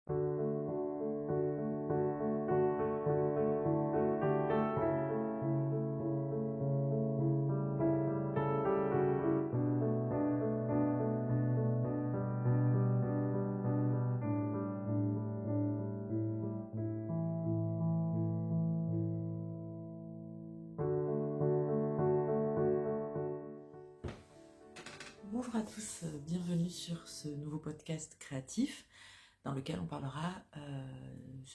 Bonjour à tous, bienvenue sur ce nouveau podcast créatif dans lequel on parlera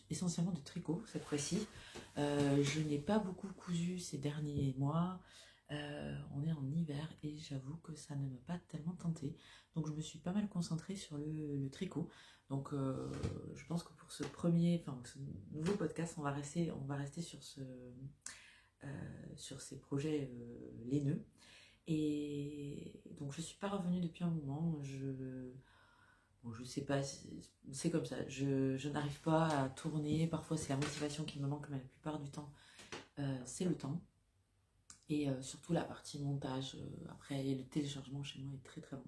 essentiellement de tricot cette fois-ci. Je n'ai pas beaucoup cousu ces derniers mois, on est en hiver et j'avoue que ça ne m'a pas tellement tenté. Donc je me suis pas mal concentrée sur le tricot. Donc je pense que pour ce nouveau podcast, on va rester sur ces projets laineux. Et donc je suis pas revenue depuis un moment, je sais pas, c'est comme ça, je n'arrive pas à tourner, parfois c'est la motivation qui me manque, mais la plupart du temps c'est le temps. Et surtout la partie montage, après le téléchargement chez moi est très très long.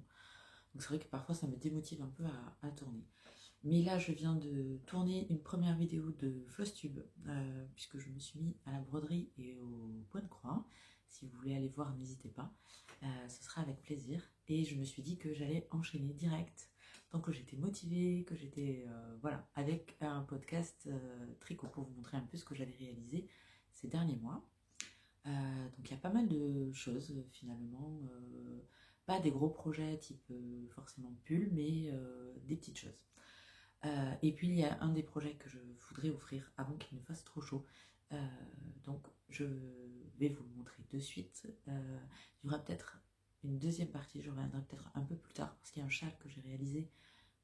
Donc c'est vrai que parfois ça me démotive un peu à tourner. Mais là je viens de tourner une première vidéo de Flosstube, puisque je me suis mis à la broderie et au point de croix. Si vous voulez aller voir, n'hésitez pas, ce sera avec plaisir. Et je me suis dit que j'allais enchaîner direct, tant que j'étais motivée, que j'étais avec un podcast tricot pour vous montrer un peu ce que j'avais réalisé ces derniers mois. Donc il y a pas mal de choses finalement, pas des gros projets type forcément pull, mais des petites choses. Et puis il y a un des projets que je voudrais offrir avant qu'il ne fasse trop chaud. Donc je vais vous le montrer de suite. Il y aura peut-être une deuxième partie, je reviendrai peut-être un peu plus tard parce qu'il y a un châle que j'ai réalisé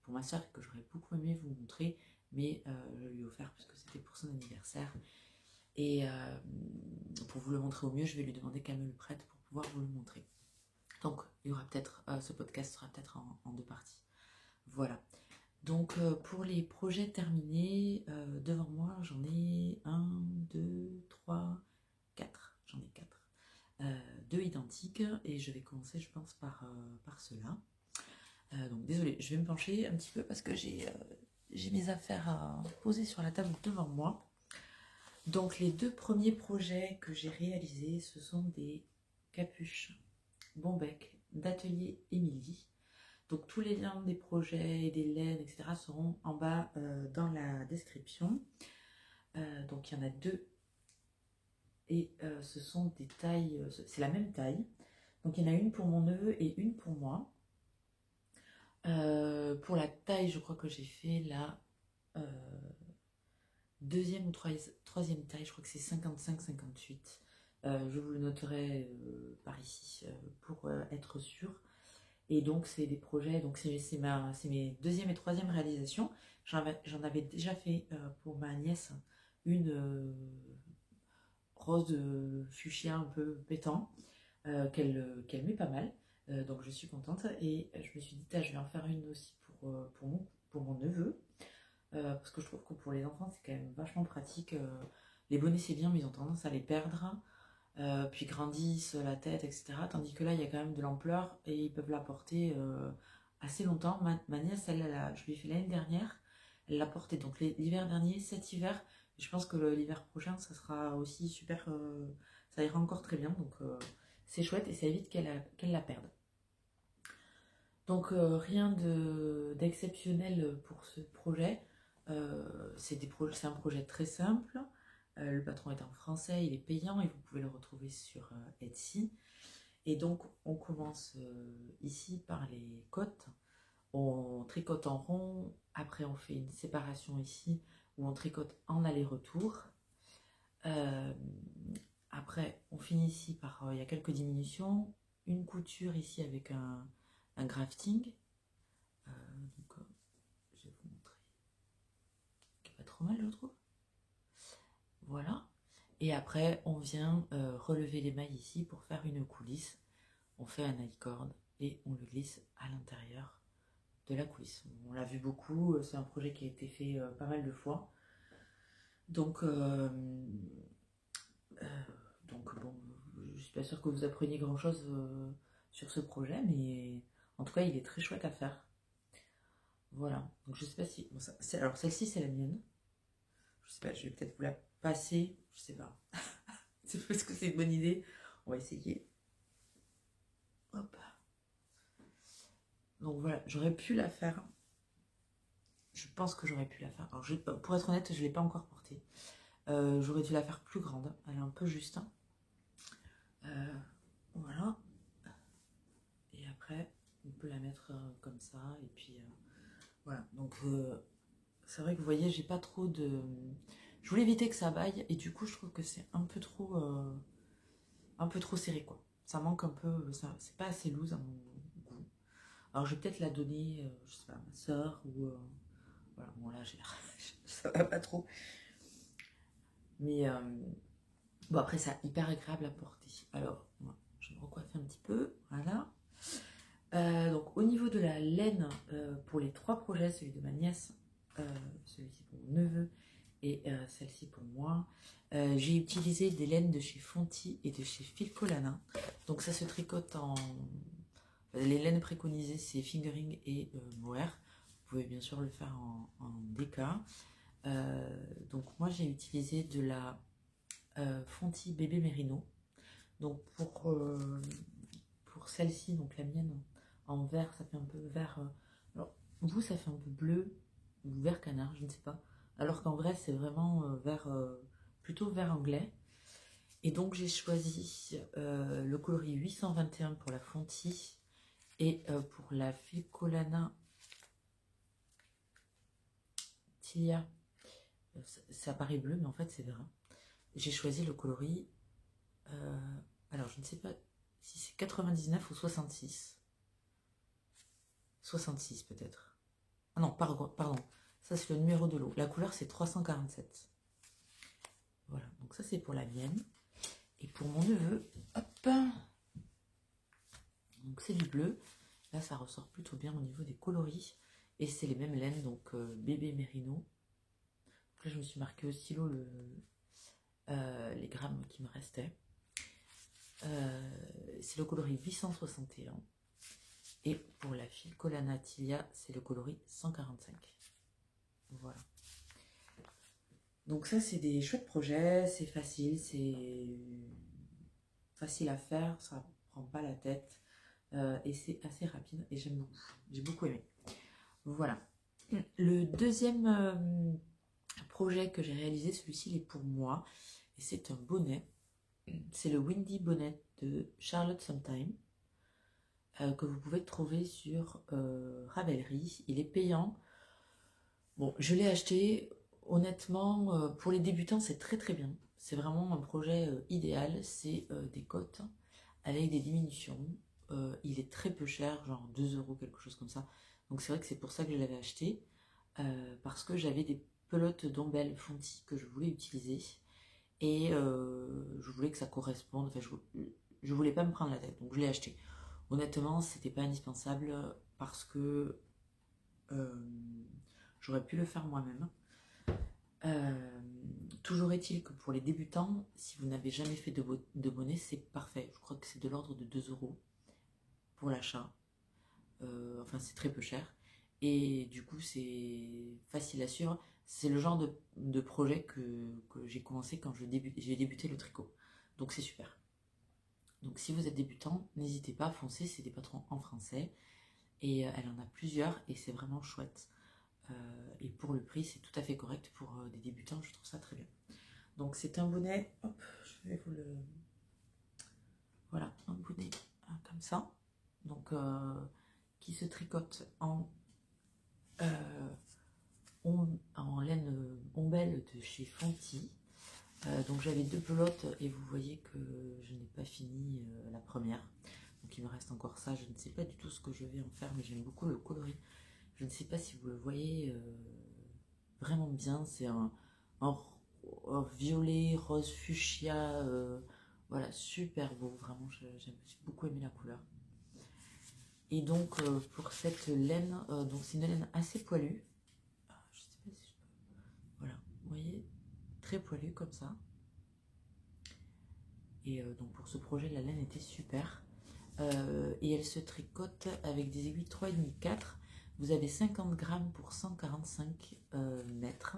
pour ma soeur et que j'aurais beaucoup aimé vous montrer, mais je lui ai offert puisque c'était pour son anniversaire. Et pour vous le montrer au mieux, je vais lui demander qu'elle me le prête pour pouvoir vous le montrer. Donc il y aura peut-être, ce podcast sera peut-être en deux parties. Voilà. Donc pour les projets terminés, devant moi j'en ai 1, 2, 3, 4. J'en ai 4. 2 identiques et je vais commencer je pense par ceux-là. Donc désolée, je vais me pencher un petit peu parce que j'ai mes affaires à poser sur la table devant moi. Donc les 2 premiers projets que j'ai réalisés, ce sont des capuches Bombec d'Atelier Émilie. Donc tous les liens des projets, des laines, etc. seront en bas dans la description. Donc il y en a 2 et ce sont des tailles, c'est la même taille. Donc il y en a une pour mon neveu et une pour moi. Pour la taille, je crois que j'ai fait la deuxième ou troisième taille, je crois que c'est 55-58. Je vous le noterai par ici pour être sûr. Et donc c'est des projets, donc c'est mes deuxième et troisième réalisations. J'en avais déjà fait pour ma nièce une rose fuchsia un peu pétant qu'elle met pas mal. Donc je suis contente et je me suis dit je vais en faire une aussi pour mon neveu. Parce que je trouve que pour les enfants c'est quand même vachement pratique. Les bonnets c'est bien mais ils ont tendance à les perdre. Puis grandissent la tête, etc. Tandis que là, il y a quand même de l'ampleur et ils peuvent la porter assez longtemps. Ma nièce, je lui ai fait l'année dernière, elle l'a porté donc l'hiver dernier, cet hiver. Je pense que l'hiver prochain, ça sera aussi super, ça ira encore très bien. Donc c'est chouette et ça évite qu'elle la perde. Donc rien d'exceptionnel pour ce projet. C'est un projet très simple. Le patron est en français, il est payant et vous pouvez le retrouver sur Etsy. Et donc on commence ici par les côtes. On tricote en rond, après on fait une séparation ici où on tricote en aller-retour. Après on finit ici par, il y a quelques diminutions, une couture ici avec un grafting. Donc je vais vous montrer, qui est pas trop mal je trouve. Voilà. Et après, on vient relever les mailles ici pour faire une coulisse. On fait un alicorde et on le glisse à l'intérieur de la coulisse. On l'a vu beaucoup, c'est un projet qui a été fait pas mal de fois. Donc bon, je suis pas sûre que vous appreniez grand chose sur ce projet, mais en tout cas, il est très chouette à faire. Voilà, donc je sais pas si... Bon, alors celle-ci c'est la mienne. Je sais pas, je vais peut-être vous la passer. Je sais pas. C'est parce que c'est une bonne idée. On va essayer. Hop. Donc voilà, j'aurais pu la faire. Je pense que j'aurais pu la faire. Alors, pour être honnête, je ne l'ai pas encore portée. J'aurais dû la faire plus grande. Elle est un peu juste. Voilà. Et après, on peut la mettre comme ça. Et puis, voilà. Donc, c'est vrai que vous voyez, j'ai pas trop de... Je voulais éviter que ça baille. Et du coup, je trouve que c'est un peu trop serré, quoi. Ça manque un peu... C'est pas assez loose à mon goût. Alors, je vais peut-être la donner, je sais pas, à ma soeur ou... voilà, bon là, ça va pas trop. Mais bon, après, c'est hyper agréable à porter. Alors, moi, je me recoiffe un petit peu. Voilà. Donc, au niveau de la laine, pour les 3 projets, celui de ma nièce, celui-ci pour mon neveu et celle-ci pour moi, j'ai utilisé des laines de chez Fonty et de chez Filcolana. Donc, ça se tricote en... Les laines préconisées, c'est fingering et mohair. Vous pouvez bien sûr le faire en DK. Donc, moi, j'ai utilisé de la Fonty bébé mérino. Donc pour celle-ci, donc la mienne en vert, ça fait un peu vert. Alors vous, ça fait un peu bleu ou vert canard, je ne sais pas. Alors qu'en vrai, c'est vraiment vert, plutôt vert anglais. Et donc j'ai choisi le coloris 821 pour la Fonty et pour la Filcolana Tilia. Ça paraît bleu, mais en fait c'est vert. J'ai choisi le coloris. Alors je ne sais pas si c'est 99 ou 66. 66 peut-être. Ah non, pardon. Ça c'est le numéro de lot. La couleur c'est 347. Voilà, donc ça c'est pour la mienne. Et pour mon neveu, hop. Donc c'est du bleu. Là ça ressort plutôt bien au niveau des coloris. Et c'est les mêmes laines, donc bébé mérino. Donc là je me suis marqué au stylo les grammes qui me restaient. C'est le coloris 861. Et pour la Filcolana Tilia, c'est le coloris 145. Voilà. Donc ça, c'est des chouettes projets, c'est facile à faire, ça prend pas la tête et c'est assez rapide et j'aime beaucoup. J'ai beaucoup aimé. Voilà. Le deuxième projet que j'ai réalisé, celui-ci, il est pour moi et c'est un bonnet. C'est le Windy Bonnet de Charlotte Sometime que vous pouvez trouver sur Ravelry. Il est payant. Bon, je l'ai acheté. Honnêtement, pour les débutants, c'est très très bien. C'est vraiment un projet idéal. C'est des cottes avec des diminutions. Il est très peu cher, genre 2 euros, quelque chose comme ça. Donc c'est vrai que c'est pour ça que je l'avais acheté. Parce que j'avais des pelotes d'ombelles Fonty que je voulais utiliser. Et je voulais que ça corresponde. Enfin, je voulais pas me prendre la tête. Donc je l'ai acheté. Honnêtement, c'était pas indispensable parce que j'aurais pu le faire moi-même. Toujours est-il que pour les débutants, si vous n'avez jamais fait de bonnet, c'est parfait. Je crois que c'est de l'ordre de 2 euros pour l'achat. Enfin, c'est très peu cher. Et du coup, c'est facile à suivre. C'est le genre de projet que j'ai commencé quand j'ai débuté le tricot. Donc c'est super. Donc si vous êtes débutant, n'hésitez pas à foncer, c'est des patrons en français. Et elle en a plusieurs et c'est vraiment chouette. Et pour le prix, c'est tout à fait correct pour des débutants, je trouve ça très bien. Donc c'est un bonnet, hop, je vais vous le... Voilà, un bonnet comme ça. Donc qui se tricote en laine ombelle de chez Fonty. Donc j'avais 2 pelotes et vous voyez que je n'ai pas fini la première. Donc il me reste encore ça, je ne sais pas du tout ce que je vais en faire, mais j'aime beaucoup le coloris. Je ne sais pas si vous le voyez vraiment bien, c'est un violet, rose, fuchsia, voilà, super beau, vraiment, j'ai beaucoup aimé la couleur. Et donc pour cette laine, donc c'est une laine assez poilue, je sais pas si je peux, voilà, vous voyez, très poilue comme ça. Et donc pour ce projet, la laine était super. Et elle se tricote avec des aiguilles 3,5-4. Vous avez 50 grammes pour 145 mètres.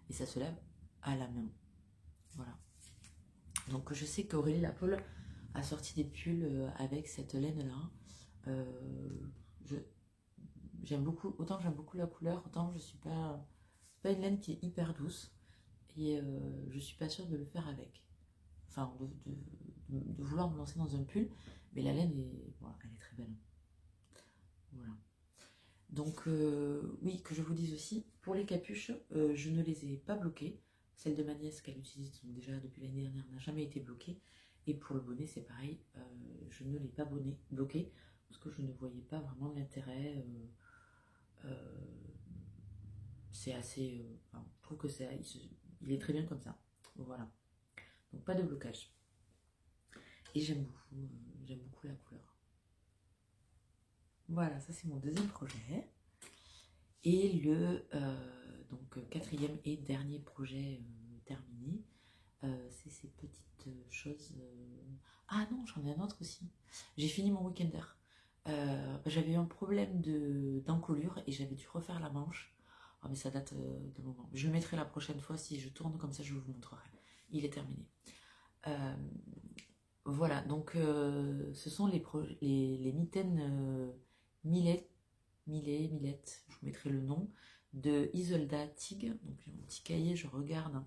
Et ça se lave à la main. Voilà. Donc je sais qu'Aurélie Lapolle a sorti des pulls avec cette laine-là. J'aime beaucoup, autant j'aime beaucoup la couleur, autant je suis pas... C'est pas une laine qui est hyper douce. Et je suis pas sûre de le faire avec. Enfin, de vouloir me lancer dans un pull. Mais la laine, voilà, elle est très belle. Voilà. Donc, oui, que je vous dise aussi, pour les capuches, je ne les ai pas bloquées. Celle de ma nièce qu'elle utilise déjà depuis l'année dernière n'a jamais été bloquée. Et pour le bonnet, c'est pareil, je ne l'ai pas bloqué parce que je ne voyais pas vraiment l'intérêt. C'est assez... enfin, je trouve que il est très bien comme ça. Voilà. Donc, pas de blocage. Et j'aime beaucoup la couleur. Voilà, ça c'est mon deuxième projet. Et le donc, quatrième et dernier projet terminé, c'est ces petites choses. Ah non, j'en ai un autre aussi. J'ai fini mon week-ender. J'avais eu un problème d'encolure et j'avais dû refaire la manche. Oh, mais ça date d'un moment. Je le mettrai la prochaine fois si je tourne, comme ça je vous montrerai. Il est terminé. Voilà, donc ce sont les mitaines Millet, je vous mettrai le nom, de Isolda Tig. Donc j'ai mon petit cahier, je regarde.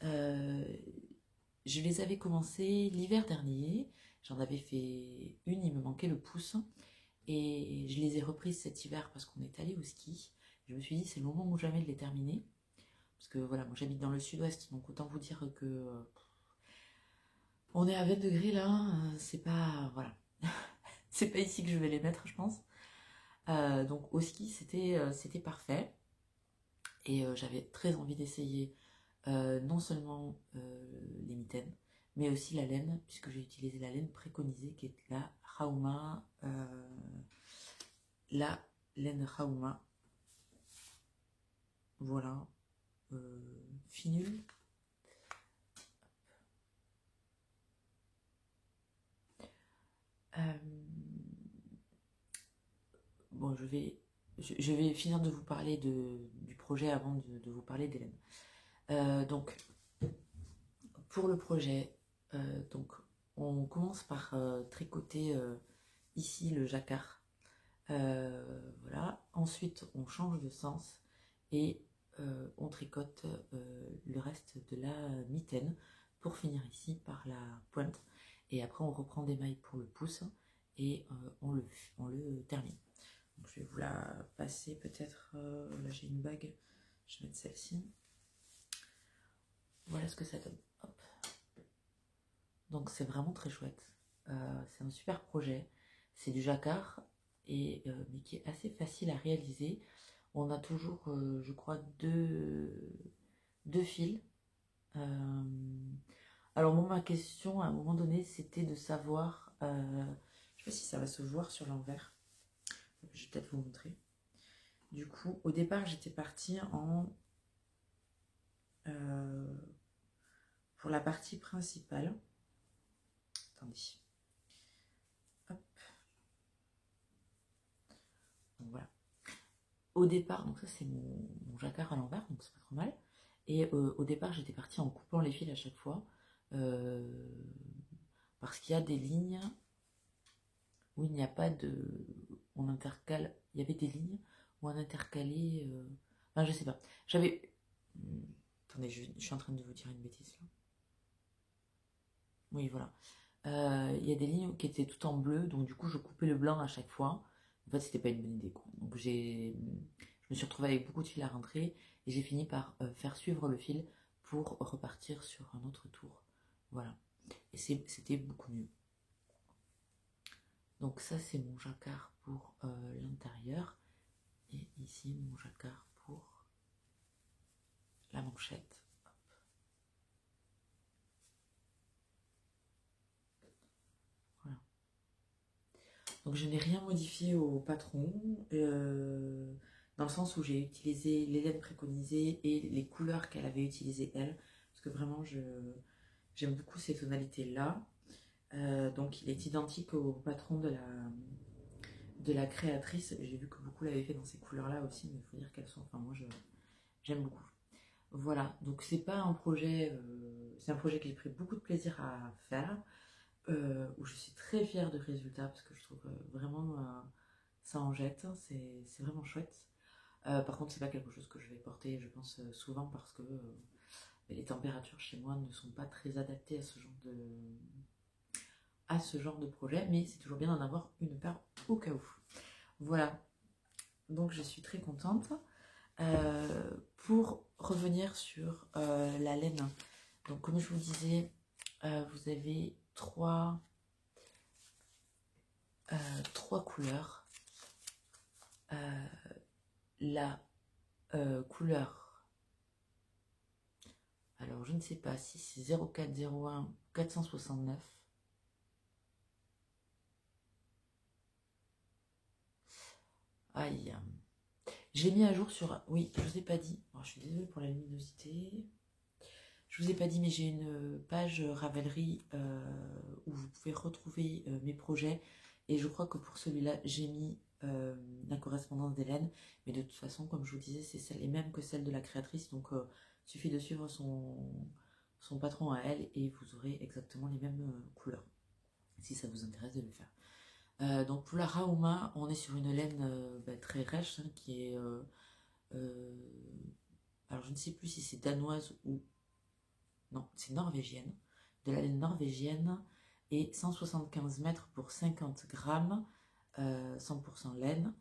Je les avais commencés l'hiver dernier. J'en avais fait une, il me manquait le pouce. Et je les ai reprises cet hiver parce qu'on est allé au ski. Je me suis dit, c'est le moment ou jamais de les terminer. Parce que voilà, moi j'habite dans le sud-ouest, donc autant vous dire que on est à 20 degrés là, c'est pas... Voilà. C'est pas ici que je vais les mettre, je pense. Donc au ski, c'était parfait. Et j'avais très envie d'essayer non seulement les mitaines, mais aussi la laine, puisque j'ai utilisé la laine préconisée qui est la Rauma. La laine Rauma. Voilà. Finule. Bon, je vais finir de vous parler du projet avant de vous parler d'Hélène. Donc, pour le projet, donc, on commence par tricoter ici le jacquard. Voilà. Ensuite, on change de sens et on tricote le reste de la mitaine pour finir ici par la pointe. Et après, on reprend des mailles pour le pouce et on le termine. Donc, je vais vous la passer peut-être. Là, j'ai une bague. Je vais mettre celle-ci. Voilà ce que ça donne. Hop. Donc, c'est vraiment très chouette. C'est un super projet. C'est du jacquard, mais qui est assez facile à réaliser. On a toujours, je crois, deux fils. Alors, moi, ma question, à un moment donné, c'était de savoir... je ne sais pas si ça va se voir sur l'envers. Je vais peut-être vous montrer. Du coup, au départ, j'étais partie pour la partie principale. Attendez. Hop. Donc voilà. Au départ, donc ça c'est mon jacquard à l'envers, donc c'est pas trop mal. Et au départ, j'étais partie en coupant les fils à chaque fois. Parce qu'il y a des lignes où il n'y a pas de... On intercale... Il y avait des lignes où on intercalait... Enfin, je sais pas. J'avais... Attendez, je suis en train de vous dire une bêtise là. Oui, voilà. Il y a des lignes qui étaient tout en bleu, donc du coup, je coupais le blanc à chaque fois. En fait, c'était pas une bonne idée, quoi. Donc je me suis retrouvée avec beaucoup de fil à rentrer et j'ai fini par faire suivre le fil pour repartir sur un autre tour. Voilà. Et c'était beaucoup mieux. Donc ça, c'est mon jacquard pour l'intérieur. Et ici, mon jacquard pour la manchette. Hop. Voilà. Donc je n'ai rien modifié au patron. Dans le sens où j'ai utilisé les laines préconisées et les couleurs qu'elle avait utilisées elle, parce que vraiment j'aime beaucoup ces tonalités là. Donc il est identique au patron de la créatrice. J'ai vu que beaucoup l'avaient fait dans ces couleurs-là aussi, mais il faut dire qu'elles sont... Enfin, moi, j'aime beaucoup. Voilà, donc c'est pas un projet... c'est un projet que j'ai pris beaucoup de plaisir à faire, où je suis très fière du résultat, parce que je trouve vraiment... ça en jette, c'est vraiment chouette. Par contre, c'est pas quelque chose que je vais porter, je pense, souvent, parce que les températures chez moi ne sont pas très adaptées à ce genre de projet, mais c'est toujours bien d'en avoir une paire au cas où. Voilà, donc je suis très contente. Pour revenir sur la laine, donc comme je vous disais, vous avez trois couleurs. La couleur, alors je ne sais pas si c'est 0401 469. Aïe. J'ai mis à jour sur... Oui, je vous ai pas dit. Alors, je suis désolée pour la luminosité. Je vous ai pas dit, mais j'ai une page Ravelry où vous pouvez retrouver mes projets. Et je crois que pour celui-là, j'ai mis la correspondance d'Hélène. Mais de toute façon, comme je vous disais, c'est les mêmes que celle de la créatrice. Donc, il suffit de suivre son patron à elle et vous aurez exactement les mêmes couleurs. Si ça vous intéresse de le faire. Donc pour la Rauma, on est sur une laine très rêche, hein, qui est... alors je ne sais plus si c'est danoise ou... Non, c'est norvégienne. De la laine norvégienne et 175 mètres pour 50 grammes, 100% laine.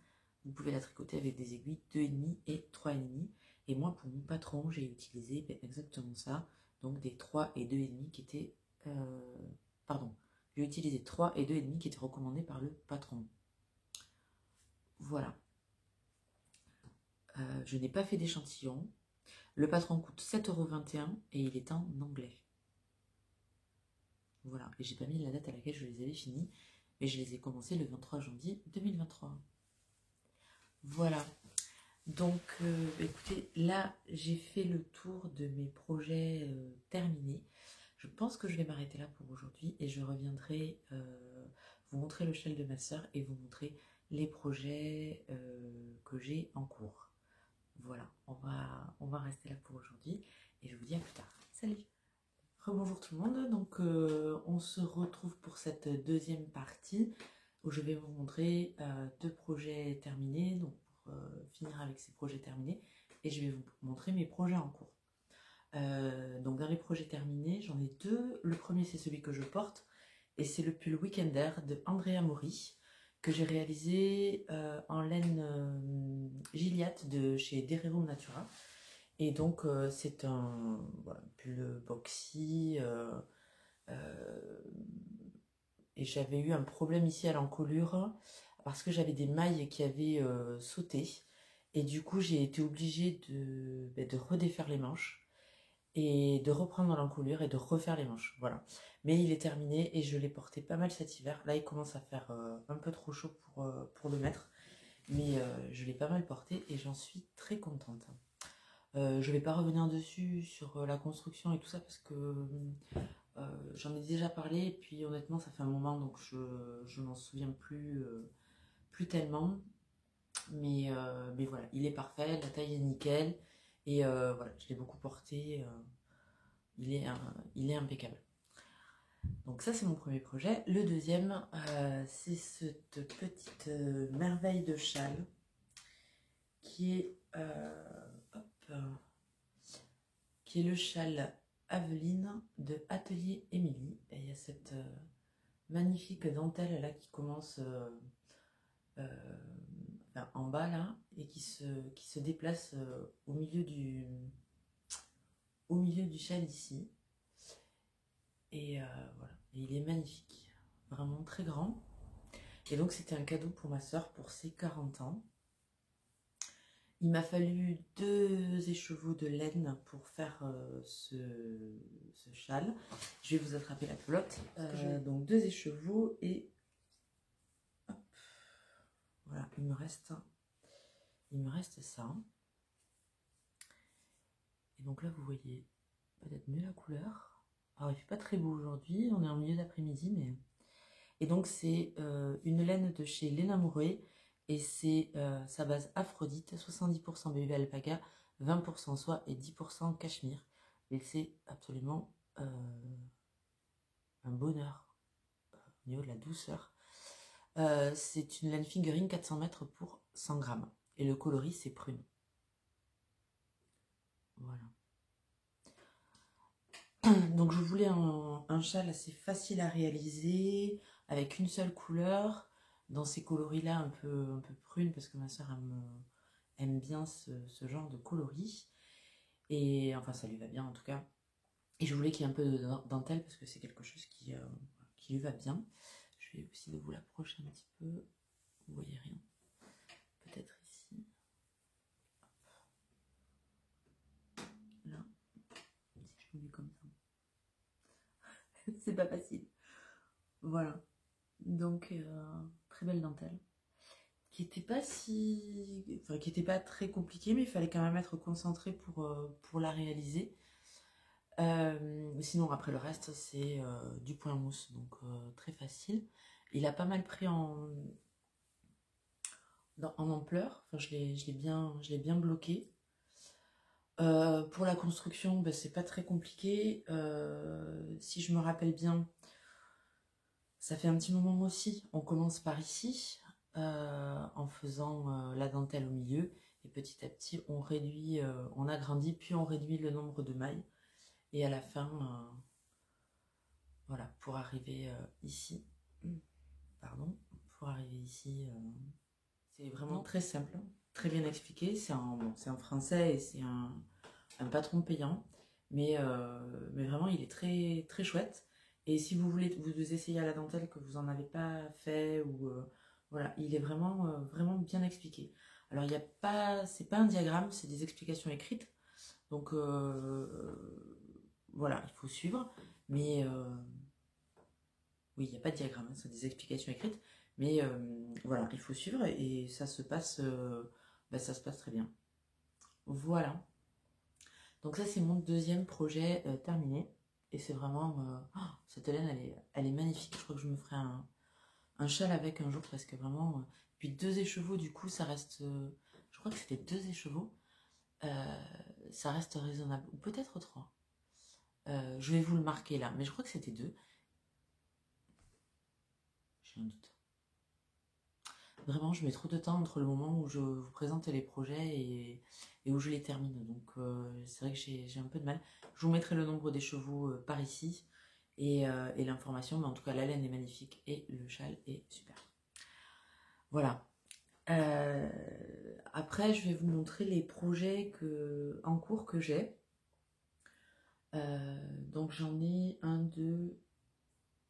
Vous pouvez la tricoter avec des aiguilles 2,5 et 3,5. Et moi, pour mon patron, j'ai utilisé exactement ça. Donc des 3 et 2,5 qui étaient... pardon. J'ai utilisé 3 et 2,5 qui étaient recommandés par le patron. Voilà. Je n'ai pas fait d'échantillon. Le patron coûte 7,21 € et il est en anglais. Voilà. Et j'ai pas mis la date à laquelle je les avais finis, mais je les ai commencés le 23 janvier 2023. Voilà. Donc, écoutez, là, j'ai fait le tour de mes projets terminés. Je pense que je vais m'arrêter là pour aujourd'hui et je reviendrai vous montrer le châle de ma soeur et vous montrer les projets que j'ai en cours. Voilà, on va rester là pour aujourd'hui et je vous dis à plus tard. Salut! Rebonjour tout le monde, donc on se retrouve pour cette deuxième partie où je vais vous montrer deux projets terminés, donc pour finir avec ces projets terminés, et je vais vous montrer mes projets en cours. Donc dans les projets terminés, j'en ai deux. Le premier, c'est celui que je porte, et c'est le pull Weekender de Andrea Mori, que j'ai réalisé en laine Gilliatt de chez Dererum Natura. Et donc c'est un pull boxy, et j'avais eu un problème ici à l'encolure parce que j'avais des mailles qui avaient sauté, et du coup j'ai été obligée de redéfaire les manches et de reprendre l'encolure et de refaire les manches, voilà. Mais il est terminé et je l'ai porté pas mal cet hiver. Là il commence à faire un peu trop chaud pour le mettre, mais je l'ai pas mal porté et j'en suis très contente. Je vais pas revenir dessus sur la construction et tout ça parce que j'en ai déjà parlé et puis honnêtement ça fait un moment donc je m'en souviens plus tellement. Mais voilà, il est parfait, la taille est nickel et voilà, je l'ai beaucoup porté. Il est impeccable. Donc ça c'est mon premier projet. Le deuxième, c'est cette petite merveille de châle qui est le châle Aveline de Atelier Émilie. Et il y a cette magnifique dentelle là qui commence en bas là et qui se déplace au milieu du châle ici. Et voilà, et il est magnifique, vraiment très grand. Et donc c'était un cadeau pour ma soeur pour ses 40 ans. Il m'a fallu 2 écheveaux de laine pour faire ce châle. Je vais vous attraper la pelote. Donc 2 écheveaux et hop, voilà, il me reste ça. Et donc là vous voyez peut-être mieux la couleur. Alors il fait pas très beau aujourd'hui, on est en milieu d'après-midi, mais... Et donc c'est une laine de chez Léna Mouret Et c'est sa base Aphrodite, 70% bébé alpaga, 20% soie et 10% cachemire. Et c'est absolument un bonheur au niveau de la douceur. C'est une laine fingering 400 mètres pour 100 grammes. Et le coloris, c'est prune. Voilà. Donc je voulais un châle assez facile à réaliser, avec une seule couleur, dans ces coloris-là un peu prune, parce que ma soeur aime bien ce genre de coloris. Et enfin, ça lui va bien en tout cas. Et je voulais qu'il y ait un peu de dentelle, parce que c'est quelque chose qui lui va bien. Je vais aussi vous l'approcher un petit peu. Vous voyez rien. Peut-être ici. Là. Si je le mets comme ça. C'est pas facile. Voilà. Donc, très belle dentelle. Qui était pas qui était pas très compliquée, mais il fallait quand même être concentré pour la réaliser. Sinon, après le reste, c'est du point mousse, donc très facile. Il a pas mal pris en ampleur. Enfin, je l'ai bien bloqué. Pour la construction, ben, c'est pas très compliqué. Si je me rappelle bien, ça fait un petit moment aussi. On commence par ici, en faisant la dentelle au milieu. Et petit à petit, on réduit, on agrandit, puis on réduit le nombre de mailles. Et à la fin, voilà, pour arriver ici, pardon, pour arriver ici, c'est vraiment très simple, très bien expliqué. C'est en français et c'est un patron payant, mais vraiment il est très, très chouette. Et si vous voulez vous essayer à la dentelle que vous n'en avez pas fait, ou voilà, il est vraiment bien expliqué. Alors il y a pas, c'est pas un diagramme, c'est des explications écrites. Donc voilà, il faut suivre, mais oui, il n'y a pas de diagramme, hein, c'est des explications écrites, mais voilà, il faut suivre et ça se passe, ça se passe très bien. Voilà. Donc ça, c'est mon deuxième projet terminé. Et c'est vraiment... cette laine, elle est magnifique. Je crois que je me ferai un châle avec un jour, parce que vraiment... puis 2 écheveaux, du coup, ça reste... je crois que c'était 2 écheveaux. Ça reste raisonnable. Ou peut-être 3. Je vais vous le marquer là. Mais je crois que c'était 2. J'ai un doute. Vraiment, je mets trop de temps entre le moment où je vous présente les projets et où je les termine. Donc, c'est vrai que j'ai un peu de mal. Je vous mettrai le nombre des chevaux par ici et l'information. Mais en tout cas, la laine est magnifique et le châle est super. Voilà. Après, je vais vous montrer les projets en cours que j'ai. Donc, j'en ai 1, 2,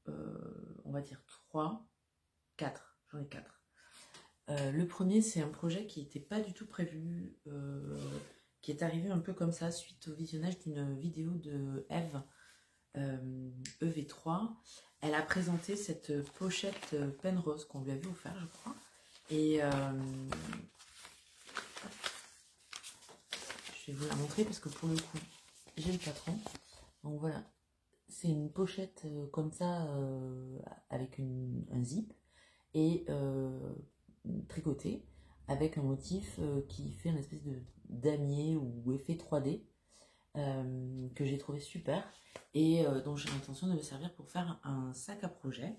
on va dire 3, 4. J'en ai 4. Le premier, c'est un projet qui n'était pas du tout prévu, qui est arrivé un peu comme ça suite au visionnage d'une vidéo de Eve, EV3. Elle a présenté cette pochette Penrose qu'on lui avait offert, je crois. Et je vais vous la montrer parce que pour le coup, j'ai le patron. Donc voilà, c'est une pochette comme ça, avec un zip et tricoté avec un motif qui fait une espèce de damier ou effet 3D que j'ai trouvé super et dont j'ai l'intention de me servir pour faire un sac à projet.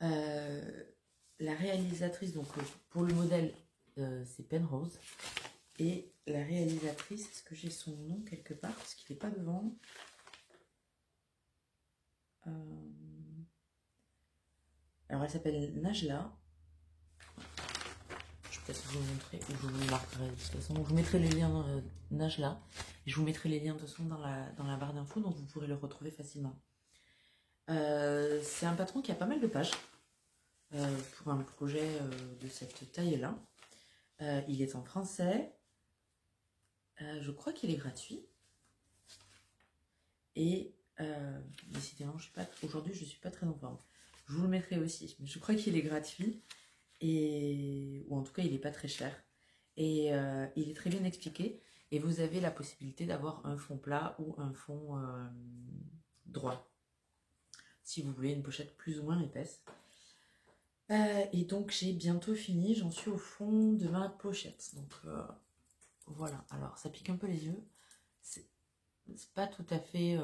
La réalisatrice, donc pour le modèle, c'est Penrose, et la réalisatrice, est-ce que j'ai son nom quelque part parce qu'il n'est pas devant? Alors elle s'appelle Najla. Je peux peut-être vous le montrer ou je vous le marquerai de toute façon. Je vous mettrai les liens Najla et je vous mettrai les liens de toute façon dans la barre d'infos, donc vous pourrez le retrouver facilement. C'est un patron qui a pas mal de pages pour un projet de cette taille-là. Il est en français. Je crois qu'il est gratuit. Et décidément, aujourd'hui, je ne suis pas très en forme. Je vous le mettrai aussi, mais je crois qu'il est gratuit. Ou en tout cas, il n'est pas très cher. Et il est très bien expliqué. Et vous avez la possibilité d'avoir un fond plat ou un fond droit. Si vous voulez une pochette plus ou moins épaisse. Et donc j'ai bientôt fini, j'en suis au fond de ma pochette. Donc voilà, alors ça pique un peu les yeux. C'est pas tout à fait...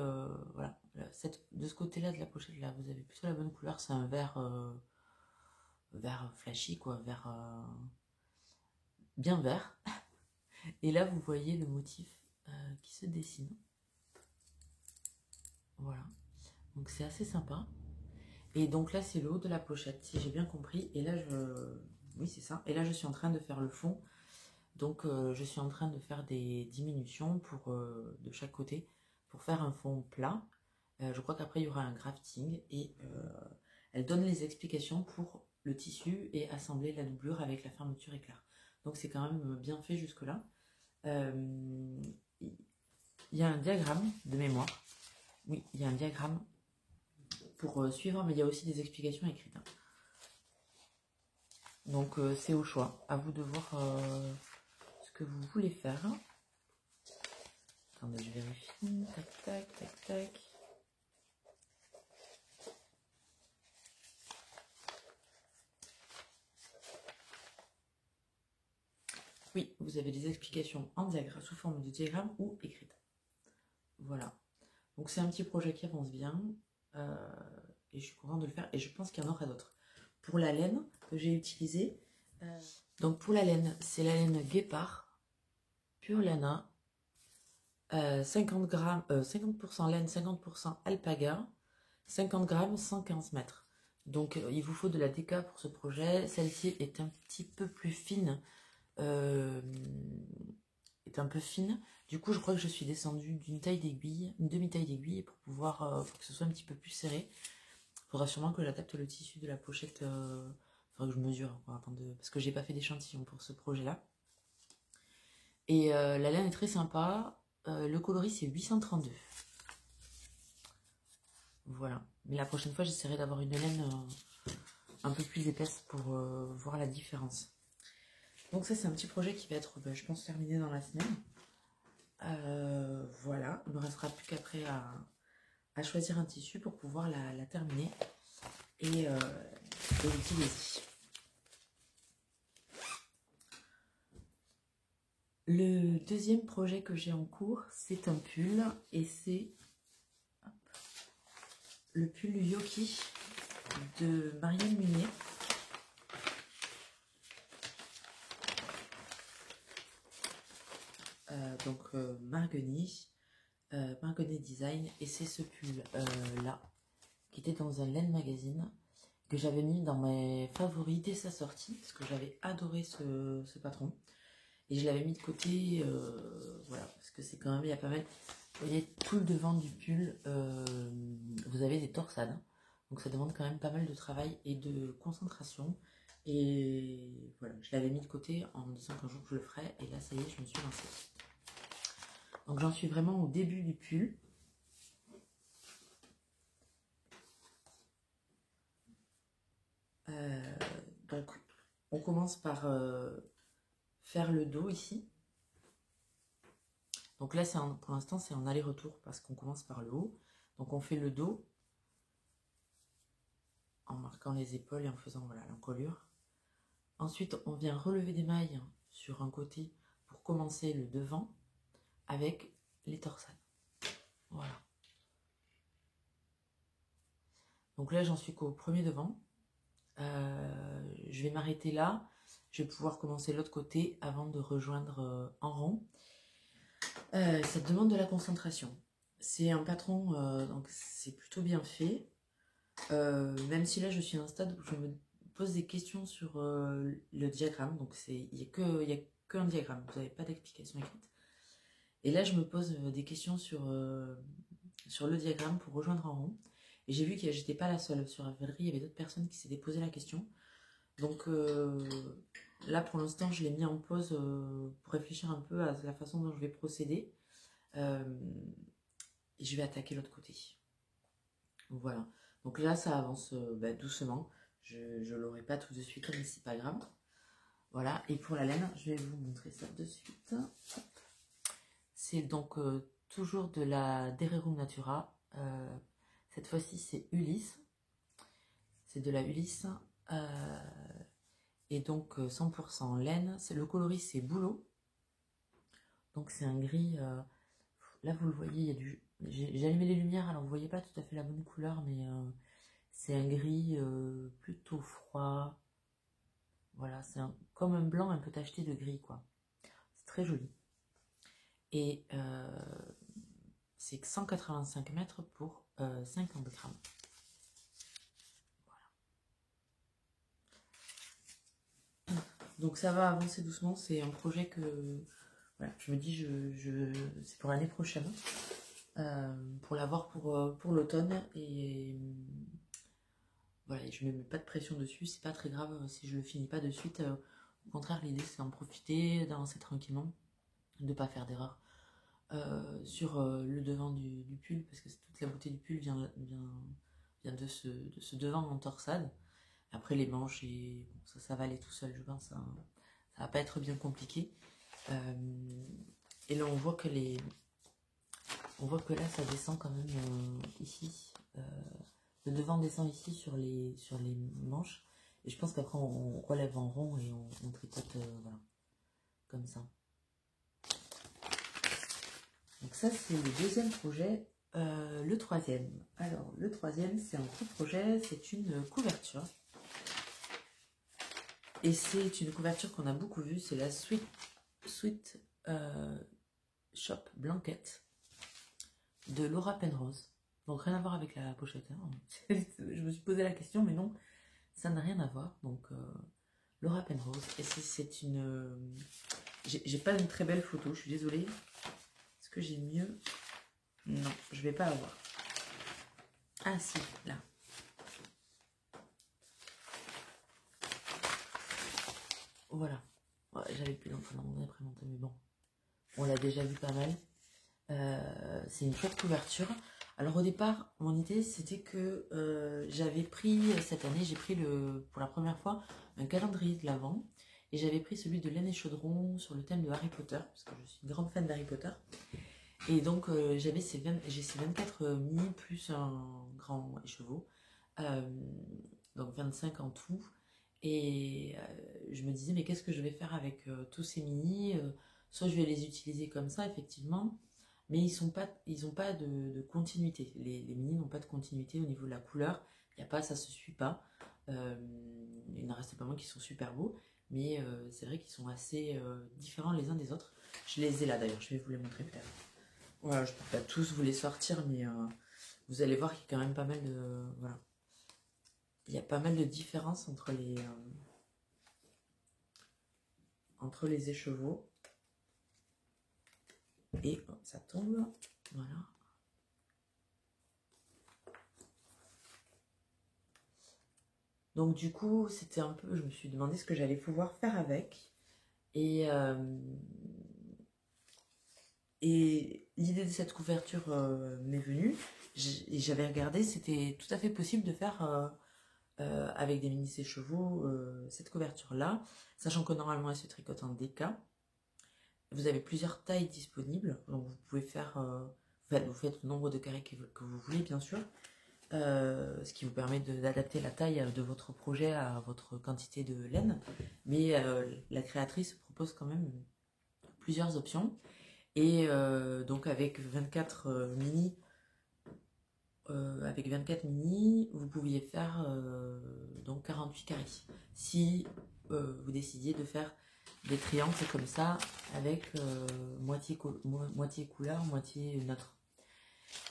voilà, de ce côté-là de la pochette, là, vous avez plutôt la bonne couleur. C'est un vert flashy, quoi, vert... bien vert. Et là, vous voyez le motif qui se dessine. Voilà, donc c'est assez sympa. Et donc là, c'est le haut de la pochette, si j'ai bien compris. Et là, oui, c'est ça. Et là, je suis en train de faire le fond. Donc, je suis en train de faire des diminutions de chaque côté pour faire un fond plat. Je crois qu'après, il y aura un grafting. Et elle donne les explications pour le tissu et assembler la doublure avec la fermeture éclair. Donc, c'est quand même bien fait jusque-là. Il y a un diagramme de mémoire. Oui, il y a un diagramme pour suivre, mais il y a aussi des explications écrites. Donc c'est au choix, à vous de voir ce que vous voulez faire. Attendez, je vérifie. Tac, tac, tac, tac. Oui, vous avez des explications en diagramme, sous forme de diagramme ou écrites. Voilà. Donc c'est un petit projet qui avance bien. Et je suis contente de le faire. Et je pense qu'il y en aura d'autres. Pour la laine que j'ai utilisée. Donc pour la laine, c'est la laine Guépard, Pure Lana. 50 grammes, 50% laine, 50% alpaga, 50 grammes, 115 mètres. Donc il vous faut de la déca pour ce projet. Celle-ci est un petit peu plus fine, est un peu fine. Du coup, je crois que je suis descendue d'une taille d'aiguille, une demi-taille d'aiguille pour pouvoir, pour que ce soit un petit peu plus serré. Il faudra sûrement que j'adapte le tissu de la pochette. Il faudra que je mesure, quoi, parce que j'ai pas fait d'échantillon pour ce projet-là. Et la laine est très sympa. Le coloris c'est 832. Voilà. Mais la prochaine fois j'essaierai d'avoir une laine un peu plus épaisse pour voir la différence. Donc ça c'est un petit projet qui va être, je pense, terminé dans la semaine. Voilà. Il ne me restera plus qu'après à choisir un tissu pour pouvoir la terminer et l'utiliser. Le deuxième projet que j'ai en cours, c'est un pull et c'est le pull Yoki de Marianne Munier. Donc Marguerite Design, et c'est ce pull là qui était dans un laine magazine que j'avais mis dans mes favoris dès sa sortie parce que j'avais adoré ce patron et je l'avais mis de côté, voilà, parce que c'est quand même, il y a pas mal, vous voyez tout le devant du pull, vous avez des torsades, donc ça demande quand même pas mal de travail et de concentration. Et voilà, je l'avais mis de côté en me disant qu'un jour je le ferais, et là ça y est, je me suis lancée. Donc j'en suis vraiment au début du pull. Donc on commence par faire le dos ici. Donc là, pour l'instant, c'est en aller-retour parce qu'on commence par le haut. Donc on fait le dos en marquant les épaules et en faisant, voilà, l'encolure. Ensuite, on vient relever des mailles sur un côté pour commencer le devant avec les torsades. Voilà. Donc là, j'en suis qu'au premier devant. Je vais m'arrêter là. Je vais pouvoir commencer l'autre côté avant de rejoindre en rond. Ça demande de la concentration. C'est un patron, donc c'est plutôt bien fait. Même si là, je suis à un stade où je me pose des questions sur le diagramme. Donc il n'y a qu'un diagramme, vous n'avez pas d'explication écrite. Et là, je me pose des questions sur le diagramme pour rejoindre en rond. Et j'ai vu que j'étais pas la seule. Sur Ravelry, il y avait d'autres personnes qui s'étaient posé la question. Donc là, pour l'instant, je l'ai mis en pause pour réfléchir un peu à la façon dont je vais procéder. Et je vais attaquer l'autre côté. Voilà. Donc là, ça avance doucement. Je ne l'aurai pas tout de suite, mais c'est pas grave. Voilà. Et pour la laine, je vais vous montrer ça de suite. C'est donc toujours de la Dererum Natura. Cette fois-ci, c'est Ulysse. C'est de la Ulysse. Et donc 100% laine. Le coloris c'est Bouleau. Donc c'est un gris. Là vous le voyez, il y a du. J'ai allumé les lumières, alors vous voyez pas tout à fait la bonne couleur, mais c'est un gris plutôt froid. Voilà, c'est comme un blanc un peu tacheté de gris, quoi. C'est très joli. Et c'est 185 mètres pour 50 grammes. Voilà. Donc ça va avancer doucement. C'est un projet que voilà, je me dis, c'est pour l'année prochaine. Pour l'avoir pour l'automne. Et voilà, je ne me mets pas de pression dessus. C'est pas très grave si je le finis pas de suite. Au contraire, l'idée c'est d'en profiter, d'avancer tranquillement, de ne pas faire d'erreur. Sur le devant du pull, parce que toute la beauté du pull vient de ce devant en torsade. Après les manches, et bon, ça va aller tout seul, je pense. Ça va pas être bien compliqué. Et là on voit que là ça descend quand même ici. Le devant descend ici sur les manches. Et je pense qu'après on relève en rond et on tricote voilà, comme ça. Donc ça c'est le deuxième projet. Le troisième. Alors le troisième c'est un gros projet, c'est une couverture. Et c'est une couverture qu'on a beaucoup vue, c'est la Sweet Shop Blanket de Laura Penrose. Donc rien à voir avec la pochette. Hein. Je me suis posé la question, mais non, ça n'a rien à voir. Donc Laura Penrose. Et c'est une... J'ai pas une très belle photo, je suis désolée. Est-ce que j'ai mieux? Non, je vais pas avoir. Ah si, là. Voilà. Ouais, j'avais plus l'enfant dans mon imprimante, mais bon. On l'a déjà vu pas mal. C'est une chouette couverture. Alors au départ, mon idée c'était que j'avais pris, cette année, j'ai pris pour la première fois un calendrier de l'Avent. Et j'avais pris celui de Laine et Chaudron sur le thème de Harry Potter, parce que je suis une grande fan d'Harry Potter. Et donc j'ai ces 24 mini plus un grand écheveau. Donc 25 en tout. Et je me disais, mais qu'est-ce que je vais faire avec tous ces mini? Soit je vais les utiliser comme ça, effectivement, mais ils n'ont pas de continuité. Les mini n'ont pas de continuité au niveau de la couleur. Il n'y a pas, ça se suit pas. Il n'en reste pas moins qui sont super beaux, mais c'est vrai qu'ils sont assez différents les uns des autres. Je les ai là d'ailleurs, je vais vous les montrer peut-être. Voilà, je ne peux pas tous vous les sortir, mais vous allez voir qu'il y a quand même pas mal de... Voilà. Il y a pas mal de différences entre les écheveaux. Et oh, ça tombe. Voilà. Donc du coup, c'était un peu... Je me suis demandé ce que j'allais pouvoir faire avec. Et l'idée de cette couverture m'est venue. J'avais regardé, c'était tout à fait possible de faire... avec des mini écheveaux cette couverture là, sachant que normalement elle se tricote en DK. Vous avez plusieurs tailles disponibles, donc vous pouvez faire vous faites le nombre de carrés que vous voulez bien sûr, ce qui vous permet d'adapter la taille de votre projet à votre quantité de laine, mais la créatrice propose quand même plusieurs options. Et donc avec 24 mini, vous pouviez faire donc 48 carrés. Si vous décidiez de faire des triangles comme ça, avec moitié couleur, moitié neutre.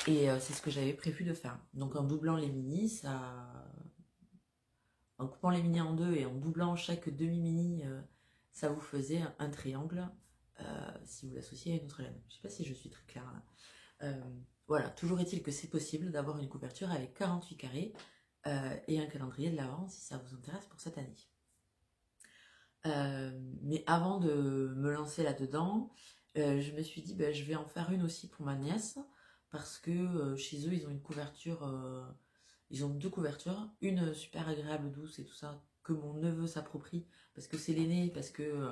Et c'est ce que j'avais prévu de faire. Donc en doublant les mini, en coupant les mini en deux et en doublant chaque demi-mini, ça vous faisait un triangle si vous l'associez à une autre laine. Je ne sais pas si je suis très claire là. Voilà, toujours est-il que c'est possible d'avoir une couverture avec 48 carrés et un calendrier de l'Avent si ça vous intéresse pour cette année. Mais avant de me lancer là-dedans, je me suis dit je vais en faire une aussi pour ma nièce, parce que chez eux ils ont une couverture, ils ont deux couvertures, une super agréable, douce et tout ça, que mon neveu s'approprie parce que c'est l'aîné, parce que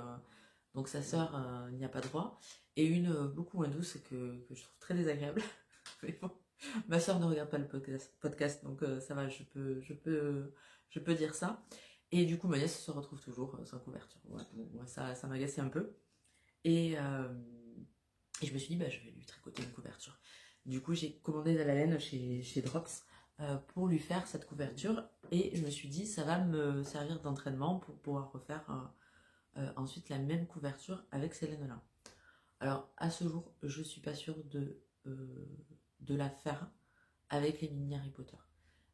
donc sa sœur n'y a pas droit, et une beaucoup moins douce que je trouve très désagréable. Mais bon, ma sœur ne regarde pas le podcast, donc ça va, je peux dire ça. Et du coup, ma nièce se retrouve toujours sans couverture. Ouais, bon, moi, ça m'agaçait un peu. Et je me suis dit, bah, je vais lui tricoter une couverture. Du coup, j'ai commandé de la laine chez Drops pour lui faire cette couverture. Et je me suis dit, ça va me servir d'entraînement pour pouvoir refaire ensuite la même couverture avec ces laines-là. Alors, à ce jour, je ne suis pas sûre de la faire avec les mini Harry Potter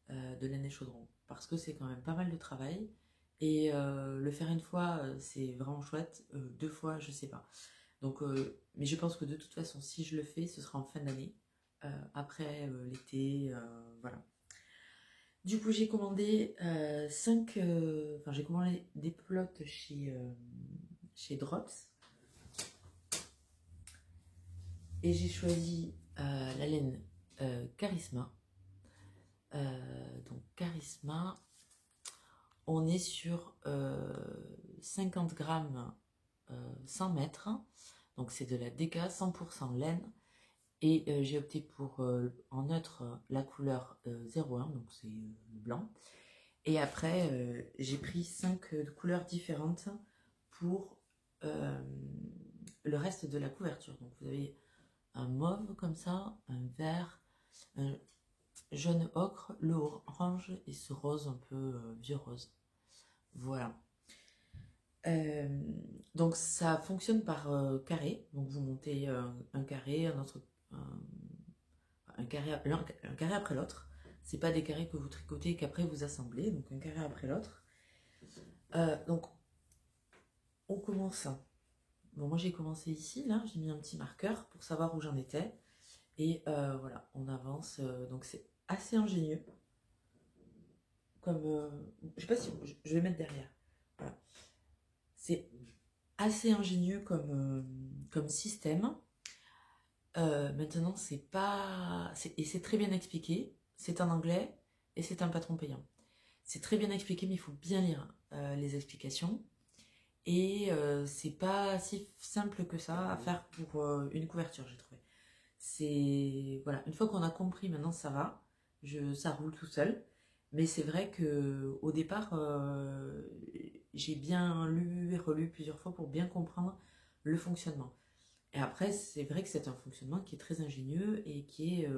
de laine et chaudron. Parce que c'est quand même pas mal de travail. Et le faire une fois, c'est vraiment chouette. Deux fois, je sais pas. Donc, mais je pense que de toute façon, si je le fais, ce sera en fin d'année, après l'été, voilà. Du coup, j'ai commandé j'ai commandé des plots chez Drops et j'ai choisi la laine Charisma. Donc Charisma, on est sur 50 grammes 100 mètres. Donc c'est de la DK 100% laine. Et j'ai opté pour en neutre la couleur 01, donc c'est le blanc. Et après, j'ai pris 5 couleurs différentes pour le reste de la couverture. Donc vous avez un mauve comme ça, un vert, un jaune ocre, le orange et ce rose un peu vieux rose. Voilà. Donc ça fonctionne par carré. Donc vous montez un carré, un carré après l'autre. C'est pas des carrés que vous tricotez et qu'après vous assemblez. Donc un carré après l'autre. Donc on commence. Bon, moi j'ai commencé ici, là, j'ai mis un petit marqueur pour savoir où j'en étais. Et voilà, on avance. Donc c'est assez ingénieux. Comme. Je sais pas si. Je vais mettre derrière. Voilà. C'est assez ingénieux comme système. Maintenant, c'est pas. Et c'est très bien expliqué. C'est en anglais et c'est un patron payant. C'est très bien expliqué, mais il faut bien lire les explications. Et c'est pas si simple que ça à faire pour une couverture, j'ai trouvé. C'est. Voilà, une fois qu'on a compris, maintenant ça va. Ça roule tout seul. Mais c'est vrai que au départ, j'ai bien lu et relu plusieurs fois pour bien comprendre le fonctionnement. Et après, c'est vrai que c'est un fonctionnement qui est très ingénieux et qui est.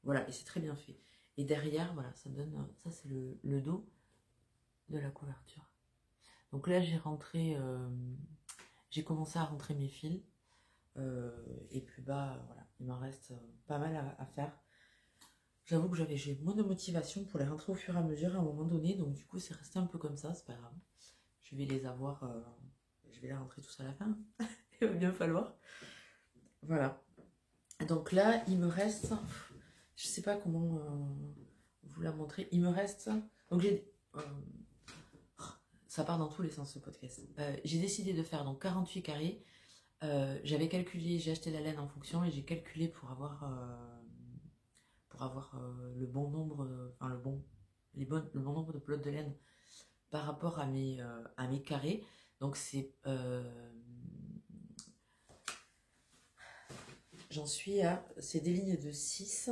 Voilà, et c'est très bien fait. Et derrière, voilà, ça donne. Ça, c'est le dos de la couverture. Donc là, j'ai commencé à rentrer mes fils. Et puis bah, voilà, il m'en reste pas mal à faire. J'avoue que j'ai moins de motivation pour les rentrer au fur et à mesure à un moment donné. Donc du coup, c'est resté un peu comme ça, c'est pas grave. Je vais les avoir. Je vais les rentrer tous à la fin. Il va bien falloir. Voilà. Donc là, il me reste, je sais pas comment vous la montrer, il me reste, donc ça part dans tous les sens ce podcast. J'ai décidé de faire donc 48 carrés. J'avais calculé, j'ai acheté la laine en fonction et j'ai calculé pour avoir le bon nombre, enfin le bon nombre de pelotes de laine par rapport à mes carrés. Donc c'est des lignes de 6.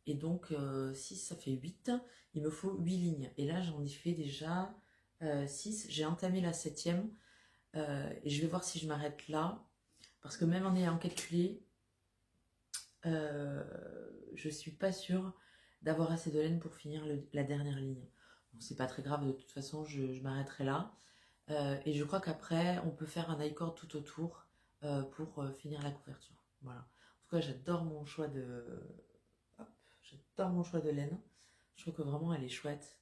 Et donc 6 ça fait 8. Il me faut 8 lignes. Et là j'en ai fait déjà 6. J'ai entamé la 7e. Et je vais voir si je m'arrête là. Parce que même en ayant calculé, je suis pas sûre d'avoir assez de laine pour finir la dernière ligne. Bon, c'est pas très grave, de toute façon je m'arrêterai là. Et je crois qu'après on peut faire un i-cord tout autour pour finir la couverture. Voilà. En tout cas j'adore mon choix j'adore mon choix de laine. Je trouve que vraiment elle est chouette.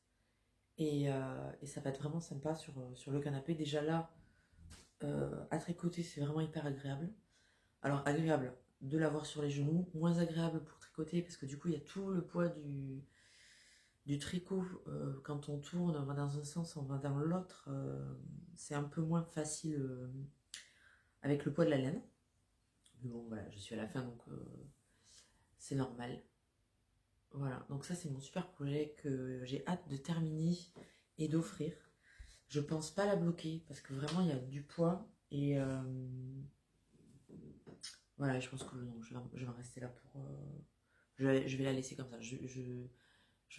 Et ça va être vraiment sympa sur le canapé. Déjà là, à tricoter, c'est vraiment hyper agréable. Alors agréable de l'avoir sur les genoux, moins agréable pour tricoter parce que du coup il y a tout le poids du tricot. Quand on tourne, on va dans un sens, on va dans l'autre. C'est un peu moins facile avec le poids de la laine. Mais bon voilà, je suis à la fin donc c'est normal. Voilà, donc ça c'est mon super projet que j'ai hâte de terminer et d'offrir. Je pense pas la bloquer parce que vraiment il y a du poids et voilà, je pense que non, je vais en rester là je vais la laisser comme ça. Je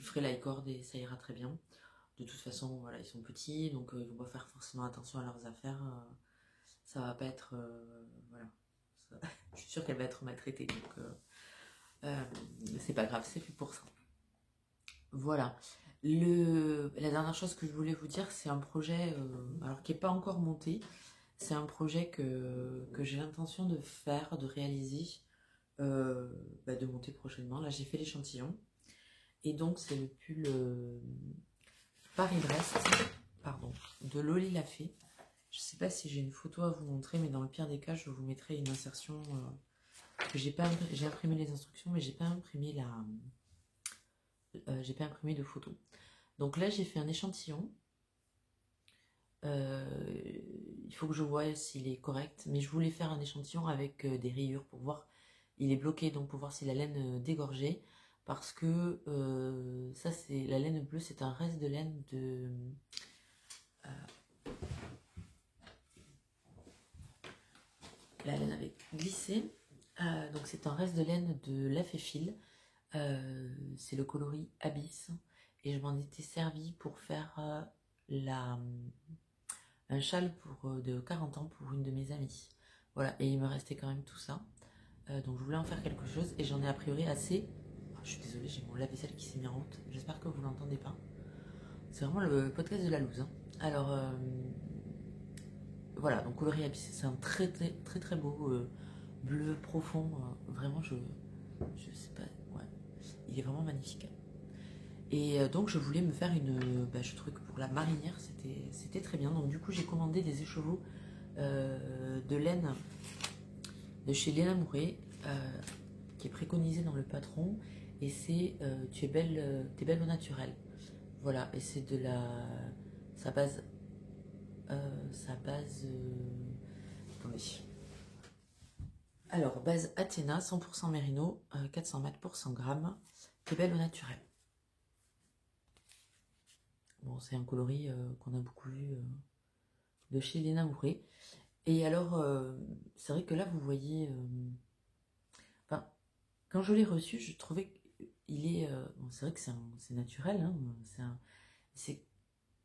ferai l'iCord et ça ira très bien. De toute façon, voilà, ils sont petits, donc ils vont pas faire forcément attention à leurs affaires. Ça va pas être... voilà. Je suis sûre qu'elle va être maltraitée, donc c'est pas grave, c'est fait pour ça. Voilà. La dernière chose que je voulais vous dire, c'est un projet alors qui n'est pas encore monté. C'est un projet que j'ai l'intention de faire, de réaliser, de monter prochainement. Là, j'ai fait l'échantillon. Et donc, c'est le pull Paris-Brest, pardon, de Loli Lafay. Je ne sais pas si j'ai une photo à vous montrer, mais dans le pire des cas, je vous mettrai une insertion. Que j'ai imprimé les instructions, mais j'ai pas imprimé j'ai pas imprimé de photo. Donc là, j'ai fait un échantillon. Il faut que je voie s'il est correct, mais je voulais faire un échantillon avec des rayures pour voir. Il est bloqué, donc pour voir si la laine dégorgeait, parce que ça, c'est la laine bleue, c'est un reste de laine de la laine avait glissé. Donc c'est un reste de laine de Lafay-Fil. C'est le coloris Abyss. Et je m'en étais servi pour faire un châle de 40 ans pour une de mes amies. Voilà, et il me restait quand même tout ça. Donc je voulais en faire quelque chose et j'en ai a priori assez. Oh, je suis désolée, j'ai mon lave-vaisselle qui s'est mis en route. J'espère que vous l'entendez pas. C'est vraiment le podcast de la loose. Hein. Alors, voilà, donc coloris Abyss, c'est un très très très très beau bleu profond. Vraiment, je sais pas, ouais, il est vraiment magnifique. Et donc je voulais me faire je trouvais que pour la marinière c'était très bien. Donc du coup j'ai commandé des écheveaux de laine de chez Léna Mouret qui est préconisé dans le patron. Et c'est tu es belle, t'es belle au naturel. Voilà, et c'est de sa base attendez. Alors base Athéna 100% mérino 400 mètres pour 100 grammes. T'es belle au naturel. Bon, c'est un coloris qu'on a beaucoup vu de chez Léna Mouret. Et alors, c'est vrai que là, vous voyez... quand je l'ai reçu, je trouvais qu'il est... bon, c'est vrai que c'est naturel, hein,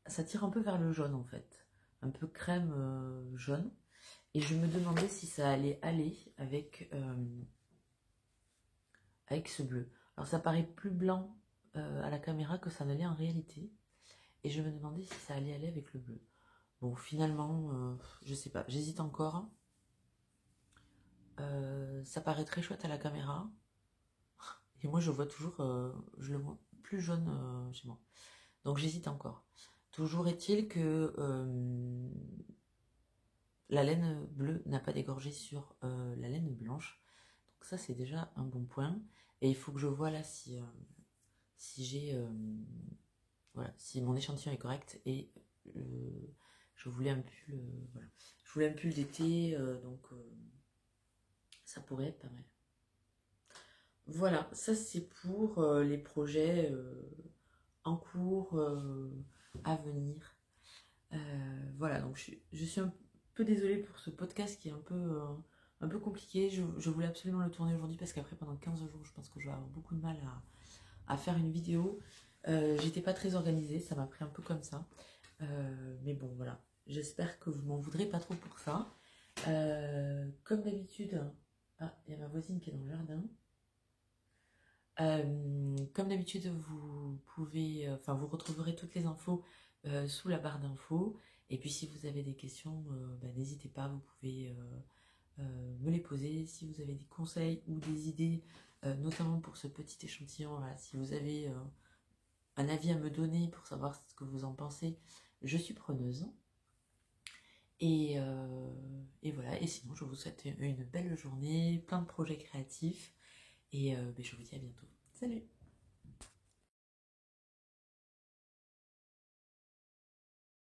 ça tire un peu vers le jaune, en fait. Un peu crème jaune. Et je me demandais si ça allait aller avec ce bleu. Alors, ça paraît plus blanc à la caméra que ça ne l'est en réalité. Et je me demandais si ça allait aller avec le bleu. Bon, finalement, je sais pas, j'hésite encore. Ça paraît très chouette à la caméra. Et moi, je vois toujours, je le vois plus jaune chez moi. Donc, j'hésite encore. Toujours est-il que la laine bleue n'a pas dégorgé sur la laine blanche. Donc, ça, c'est déjà un bon point. Et il faut que je vois là si j'ai... voilà, si mon échantillon est correct. Et je voulais un pull... voilà. Je voulais un pull d'été, donc ça pourrait être pas mal. Voilà, ça c'est pour les projets en cours à venir. Voilà, donc je suis un peu désolée pour ce podcast qui est un peu compliqué. Je voulais absolument le tourner aujourd'hui parce qu'après pendant 15 jours, je pense que je vais avoir beaucoup de mal à faire une vidéo. J'étais pas très organisée, ça m'a pris un peu comme ça. Mais bon, voilà. J'espère que vous m'en voudrez pas trop pour ça. Comme d'habitude... Ah, il y a ma voisine qui est dans le jardin. Comme d'habitude, vous pouvez... vous retrouverez toutes les infos sous la barre d'infos. Et puis, si vous avez des questions, n'hésitez pas, vous pouvez me les poser. Si vous avez des conseils ou des idées, notamment pour ce petit échantillon, voilà, si vous avez... un avis à me donner pour savoir ce que vous en pensez, je suis preneuse. Et voilà, et sinon je vous souhaite une belle journée, plein de projets créatifs, et je vous dis à bientôt. Salut!